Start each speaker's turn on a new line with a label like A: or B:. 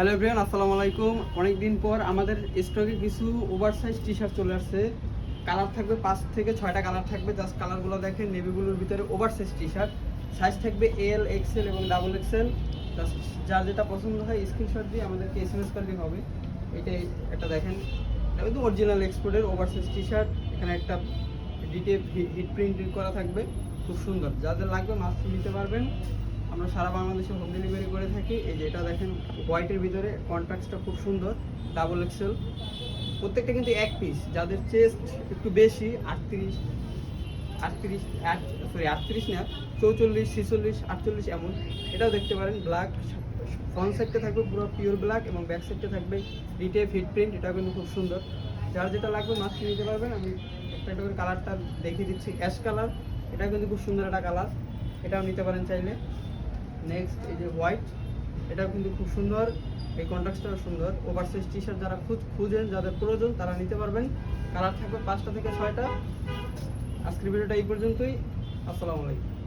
A: Hello everyone, আসসালামু আলাইকুম। অনেকদিন পর আমাদের স্টকে কিছু ওভারসাইজ টি শার্ট চলে আসছে। কালার থাকবে 5 থেকে 6টা কালার থাকবে। জাস্ট কালারগুলো দেখেন, নেভিগুলোর ভিতরে ওভারসাইজ টি শার্ট। সাইজ থাকবে এল, এক্সেল এবং ডাবল এক্সেল। জাস্ট যার যেটা পছন্দ হয় স্ক্রিনশট দিয়ে আমাদেরকে এসএমএস করলেই হবে। এটাই একটা দেখেন, এটা কিন্তু অরিজিনাল এক্সপোর্টের ওভারসাইজ টি শার্ট। এখানে একটা ডিটেল হিট প্রিন্ট করা থাকবে, খুব সুন্দর। যাদের লাগবে মাস্ট নিতে পারবেন। আমরা সারা বাংলাদেশে হোম ডেলিভারি করে থাকি। এই যে এটা দেখেন, হোয়াইটের ভিতরে কন্ট্রাস্টটা খুব সুন্দর, ডাবল এক্সেল। প্রত্যেকটা কিন্তু এক পিস। যাদের চেস্ট একটু বেশি, 38 38 38 না, 44, 46, 48 এমন, এটাও দেখতে পারেন। ব্ল্যাক ফ্রন্ট সাইডটা থাকবে পুরো পিওর ব্ল্যাক এবং ব্যাক সাইডটা থাকবে ডিটেল হিট প্রিন্ট। এটাও কিন্তু খুব সুন্দর। যার যেটা লাগবে মাস্ট নিতে পারবেন। আমি একটা করে কালারটা দেখিয়ে দিচ্ছি, অ্যাশ কালার। এটা কিন্তু খুব সুন্দর একটা কালার, এটাও নিতে পারেন চাইলে। নেক্সট এই যে হোয়াইট, এটাও কিন্তু খুব সুন্দর, এই কন্ট্রাস্টটাও সুন্দর। ওভারসাইজ টি শার্ট যারা খুঁজেন, যাদের প্রয়োজন তারা নিতে পারবেন। কালার থাকবে 5টা থেকে 6টা। আজকের ভিডিওটা এই পর্যন্তই। আসসালামু আলাইকুম।